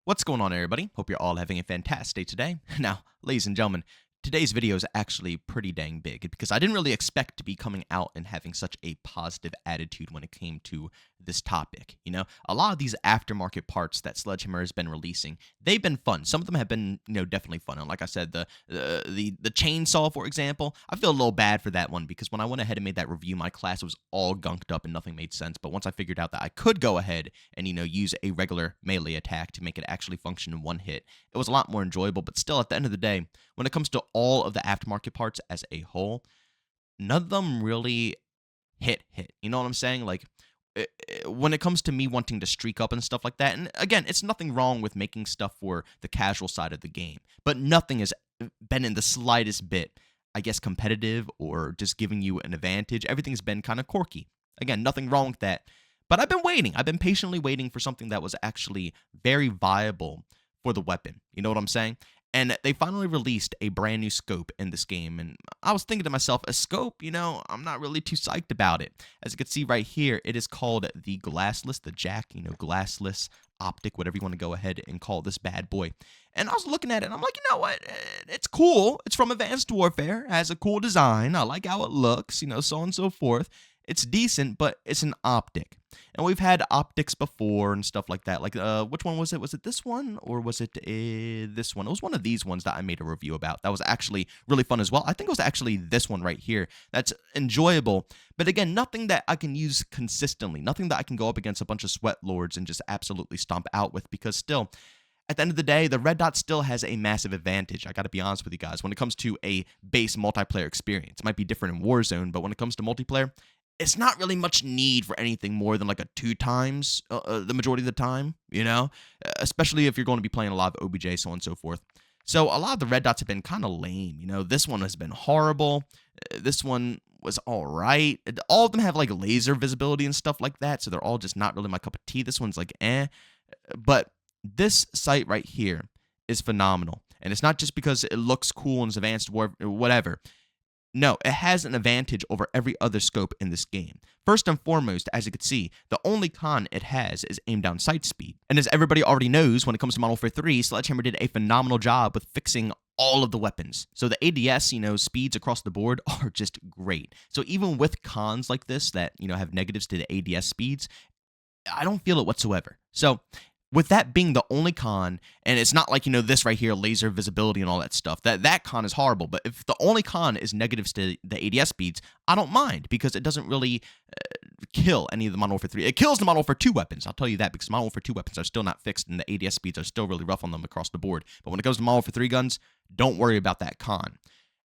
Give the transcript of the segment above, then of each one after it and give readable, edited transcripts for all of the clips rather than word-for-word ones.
What's going on, everybody? Hope you're all having a fantastic day today. Now, ladies and gentlemen, today's video is actually pretty dang big because I didn't really expect to be coming out and having such a positive attitude when it came to this topic. You know, a lot of these aftermarket parts that Sledgehammer has been releasing, they've been fun. Some of them have been, definitely fun. And like I said, the chainsaw, for example, I feel a little bad for that one because when I went ahead and made that review, my class was all gunked up and nothing made sense. But once I figured out that I could go ahead and, use a regular melee attack to make it actually function in one hit, it was a lot more enjoyable. But still, at the end of the day, when it comes to all of the aftermarket parts as a whole, none of them really hit. You know what I'm saying? Like, when it comes to me wanting to streak up and stuff like that, and again, it's nothing wrong with making stuff for the casual side of the game, but nothing has been in the slightest bit, I guess, competitive or just giving you an advantage. Everything's been kind of quirky. Again, nothing wrong with that. But I've been waiting. I've been patiently waiting for something that was actually very viable for the weapon. You know what I'm saying? And they finally released a brand new scope in this game. And I was thinking to myself, a scope, I'm not really too psyched about it. As you can see right here, it is called the glassless, the Jack, glassless Optic, whatever you want to go ahead and call this bad boy. And I was looking at it, and I'm like, you know what? It's cool. It's from Advanced Warfare. It has a cool design. I like how it looks, so on and so forth. It's decent, but it's an Optic. And we've had optics before and stuff like that. Like, which one was it? Was it this one or was it this one? It was one of these ones that I made a review about. That was actually really fun as well. I think it was actually this one right here. That's enjoyable. But again, nothing that I can use consistently. Nothing that I can go up against a bunch of sweat lords and just absolutely stomp out with, because still, at the end of the day, the red dot still has a massive advantage. I got to be honest with you guys. When it comes to a base multiplayer experience, it might be different in Warzone, but when it comes to multiplayer, it's not really much need for anything more than like a 2 times the majority of the time, especially if you're going to be playing a lot of OBJ, so on and so forth. So a lot of the red dots have been kind of lame. This one has been horrible. This one was all right. All of them have like laser visibility and stuff like that, so they're all just not really my cup of tea. This one's like eh. But this sight right here is phenomenal. And it's not just because it looks cool and is advanced war whatever. No, it has an advantage over every other scope in this game. First and foremost, as you can see, the only con it has is aim down sight speed. And as everybody already knows, when it comes to Modern Warfare 3, Sledgehammer did a phenomenal job with fixing all of the weapons. So the ADS, speeds across the board are just great. So even with cons like this that, have negatives to the ADS speeds, I don't feel it whatsoever. So with that being the only con, and it's not like, this right here, laser visibility and all that stuff, that con is horrible. But if the only con is negatives to the ADS speeds, I don't mind because it doesn't really kill any of the Modern Warfare 3. It kills the Modern Warfare 2 weapons, I'll tell you that, because Modern Warfare 2 weapons are still not fixed and the ADS speeds are still really rough on them across the board. But when it comes to Modern Warfare 3 guns, don't worry about that con.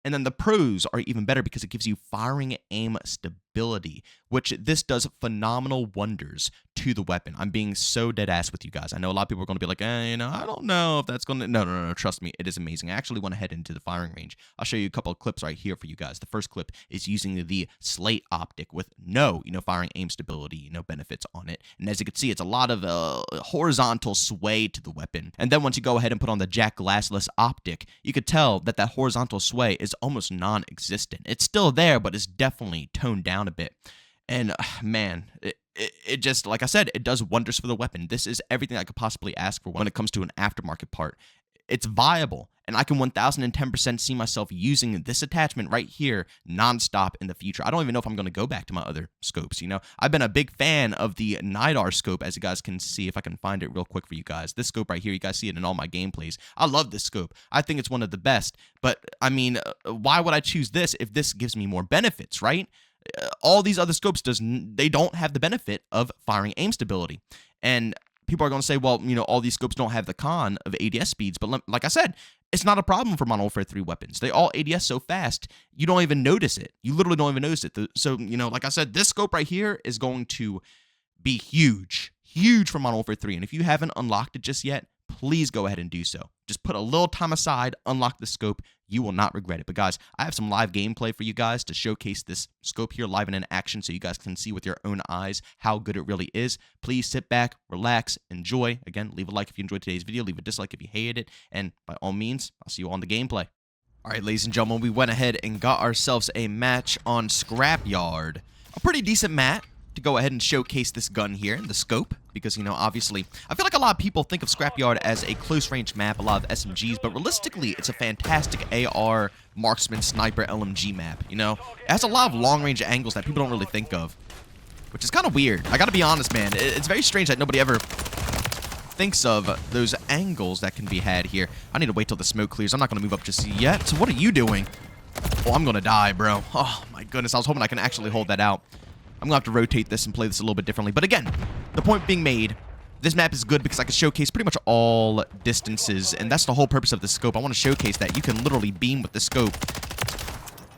And then the pros are even better because it gives you firing aim stability, which this does phenomenal wonders to the weapon. I'm being so dead ass with you guys. I know a lot of people are going to be like, I don't know if that's going to... No, trust me, it is amazing. I actually went ahead into the firing range. I'll show you a couple of clips right here for you guys. The first clip is using the Slate Optic with no, firing aim stability, benefits on it. And as you can see, it's a lot of horizontal sway to the weapon. And then once you go ahead and put on the Jack Glassless Optic, you could tell that that horizontal sway is almost non-existent. It's still there, but it's definitely toned down a bit. And man, it just, like I said, it does wonders for the weapon. This is everything I could possibly ask for when it comes to an aftermarket part. It's viable, and I can 1010% see myself using this attachment right here nonstop in the future. I don't even know if I'm going to go back to my other scopes. I've been a big fan of the NIDAR scope, as you guys can see, if I can find it real quick for you guys. This scope right here, you guys see it in all my gameplays. I love this scope. I think it's one of the best, but I mean, why would I choose this if this gives me more benefits, right? All these other scopes, they don't have the benefit of firing aim stability. And people are going to say, well, all these scopes don't have the con of ADS speeds. But like I said, it's not a problem for Modern Warfare 3 weapons. They all ADS so fast, you don't even notice it. You literally don't even notice it. So, like I said, this scope right here is going to be huge for Modern Warfare 3. And if you haven't unlocked it just yet, please go ahead and do so. Just put a little time aside, unlock the scope. You will not regret it. But guys, I have some live gameplay for you guys to showcase this scope here live and in action so you guys can see with your own eyes how good it really is. Please sit back, relax, enjoy. Again, leave a like if you enjoyed today's video. Leave a dislike if you hated it. And by all means, I'll see you on the gameplay. All right, ladies and gentlemen, we went ahead and got ourselves a match on Scrapyard. A pretty decent match to go ahead and showcase this gun here, the scope, because, you know, obviously, I feel like a lot of people think of Scrapyard as a close-range map, a lot of SMGs, but realistically, it's a fantastic AR, marksman, sniper, LMG map, you know? It has a lot of long-range angles that people don't really think of, which is kind of weird. I gotta be honest, man. It's very strange that nobody ever thinks of those angles that can be had here. I need to wait till the smoke clears. I'm not gonna move up just yet. What are you doing? Oh, I'm gonna die, bro. Oh, my goodness. I was hoping I can actually hold that out. I'm gonna have to rotate this and play this a little bit differently. But again, the point being made, this map is good because I can showcase pretty much all distances, and that's the whole purpose of the scope. I want to showcase that you can literally beam with the scope.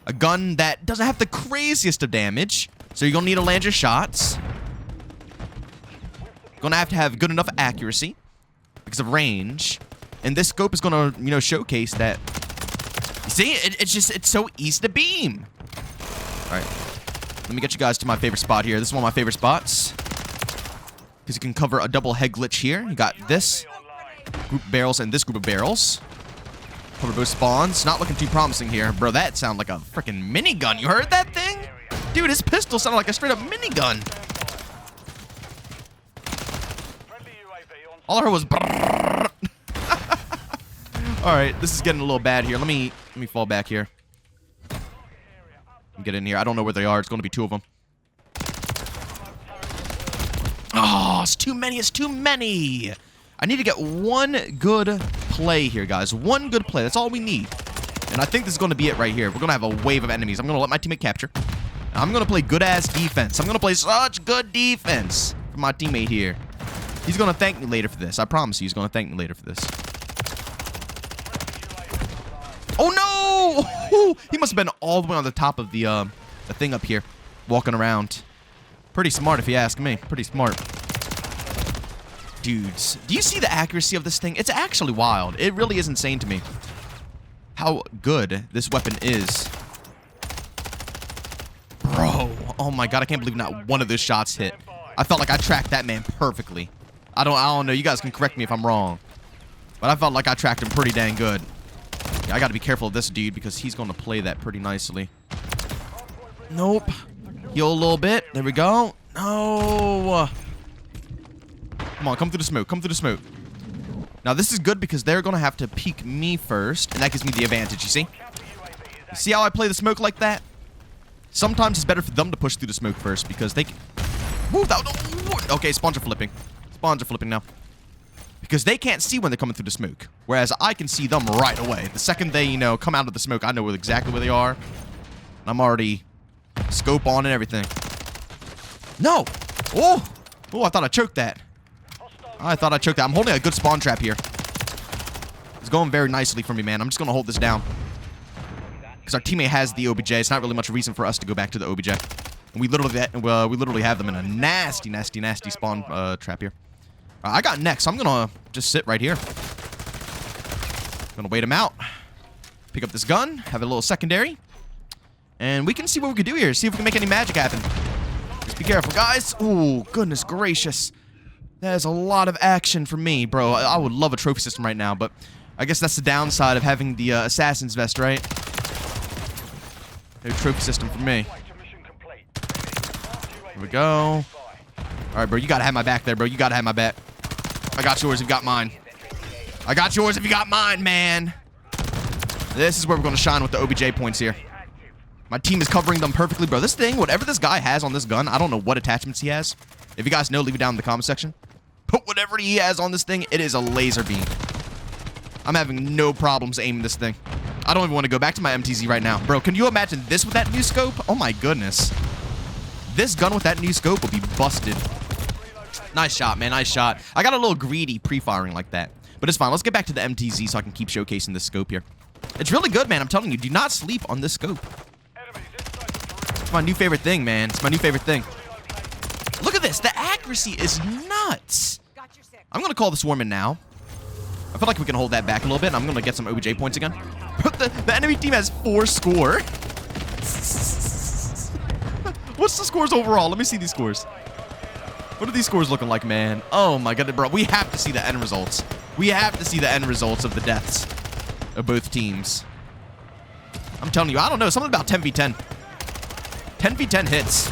A gun that doesn't have the craziest of damage, so you're gonna need to land your shots. Gonna have to have good enough accuracy because of range, and this scope is gonna, you know, showcase that. You see, it's so easy to beam. All right. Let me get you guys to my favorite spot here. This is one of my favorite spots, because you can cover a double head glitch here. You got this group of barrels and this group of barrels. Cover both spawns. Not looking too promising here. Bro, that sounded like a freaking minigun. You heard that thing? Dude, his pistol sounded like a straight up minigun. All I heard was brrrr. Alright, this is getting a little bad here. Let me fall back here. Get in here. I don't know where they are. It's going to be two of them. Oh, it's too many. It's too many. I need to get one good play here, guys. One good play. That's all we need. And I think this is going to be it right here. We're going to have a wave of enemies. I'm going to let my teammate capture. I'm going to play good-ass defense. I'm going to play such good defense for my teammate here. He's going to thank me later for this. I promise you, he's going to thank me later for this. Oh, no! Ooh, he must have been all the way on the top of the thing up here, walking around. Pretty smart, if you ask me. Pretty smart. Dudes, do you see the accuracy of this thing? It's actually wild. It really is insane to me how good this weapon is. Bro, oh my god, I can't believe not one of those shots hit. I felt like I tracked that man perfectly. I don't know. You guys can correct me if I'm wrong, but I felt like I tracked him pretty dang good. Yeah, I gotta be careful of this dude because he's gonna play that pretty nicely. Nope. Heal a little bit. There we go. No. Come on, come through the smoke. Come through the smoke. Now, this is good because they're gonna have to peek me first, and that gives me the advantage, you see? You see how I play the smoke like that? Sometimes it's better for them to push through the smoke first because they can... Woo, okay, spawns are flipping. Spawns are flipping now. Because they can't see when they're coming through the smoke. Whereas I can see them right away. The second they, you know, come out of the smoke, I know exactly where they are. I'm already scope on and everything. No! Oh! Oh, I thought I choked that. I thought I choked that. I'm holding a good spawn trap here. It's going very nicely for me, man. I'm just going to hold this down. Because our teammate has the OBJ. It's not really much reason for us to go back to the OBJ. And we literally have them in a nasty, nasty, nasty spawn trap here. I got next, so I'm gonna just sit right here. Gonna wait him out. Pick up this gun, have a little secondary. And we can see what we can do here. See if we can make any magic happen. Just be careful, guys. Ooh, goodness gracious. That is a lot of action for me, bro. I would love a trophy system right now, but I guess that's the downside of having the assassin's vest, right? No trophy system for me. Here we go. Alright, bro, you gotta have my back there, bro. You gotta have my back. I got yours if you got mine. I got yours if you got mine, man. This is where we're gonna shine with the OBJ points here. My team is covering them perfectly, bro. This thing, whatever this guy has on this gun, I don't know what attachments he has. If you guys know, leave it down in the comment section. But whatever he has on this thing, it is a laser beam. I'm having no problems aiming this thing. I don't even want to go back to my MTZ right now. Bro, can you imagine this with that new scope? Oh my goodness. This gun with that new scope will be busted. Nice shot, man. Nice shot. I got a little greedy pre-firing like that. But it's fine. Let's get back to the MTZ so I can keep showcasing this scope here. It's really good, man. I'm telling you. Do not sleep on this scope. It's my new favorite thing, man. It's my new favorite thing. Look at this. The accuracy is nuts. I'm going to call the swarm in now. I feel like we can hold that back a little bit. And I'm going to get some OBJ points again. The enemy team has 4 score. What's the scores overall? Let me see these scores. What are these scores looking like, man? Oh my god, bro. We have to see the end results. We have to see the end results of the deaths of both teams. I'm telling you, I don't know. Something about 10v10. 10v10 hits.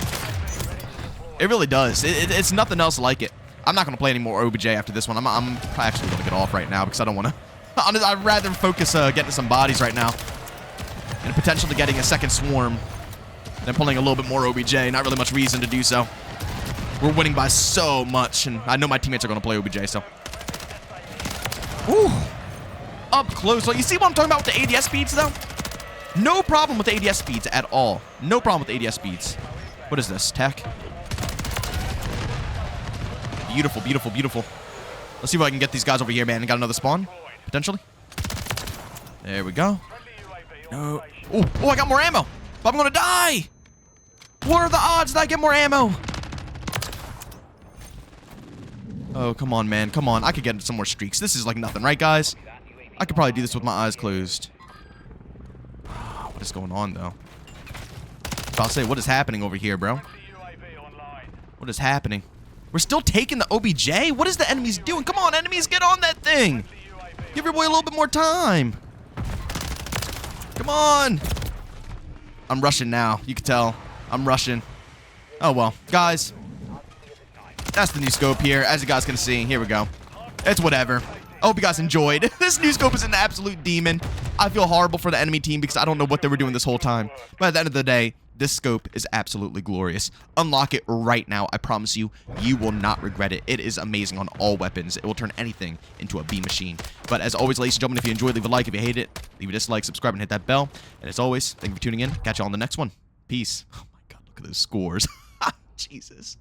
It really does. It's nothing else like it. I'm not going to play any more OBJ after this one. I'm actually going to get off right now because I don't want to. I'd rather focus getting some bodies right now. And potentially getting a second swarm than pulling a little bit more OBJ. Not really much reason to do so. We're winning by so much, and I know my teammates are going to play OBJ, so. Ooh. Up close. Well, you see what I'm talking about with the ADS speeds, though? No problem with the ADS speeds at all. No problem with the ADS speeds. What is this? Tech? Beautiful, beautiful, beautiful. Let's see if I can get these guys over here, man. Got another spawn, potentially. There we go. No. Oh, I got more ammo. But I'm going to die. What are the odds that I get more ammo? Oh, come on, man. Come on. I could get some more streaks. This is like nothing, right, guys? I could probably do this with my eyes closed. What is going on, though? I'll say, what is happening over here, bro? What is happening? We're still taking the OBJ? What is the enemies doing? Come on, enemies, get on that thing. Give your boy a little bit more time. Come on. I'm rushing now. You can tell. I'm rushing. Oh, well. Guys, that's the new scope here. As you guys can see, here we go. It's whatever. I hope you guys enjoyed. This new scope is an absolute demon. I feel horrible for the enemy team because I don't know what they were doing this whole time. But at the end of the day, this scope is absolutely glorious. Unlock it right now. I promise you, you will not regret it. It is amazing on all weapons. It will turn anything into a B machine. But as always, ladies and gentlemen, if you enjoyed, leave a like. If you hate it, leave a dislike, subscribe, and hit that bell. And as always, thank you for tuning in. Catch you on the next one. Peace. Oh my God, look at those scores. Jesus.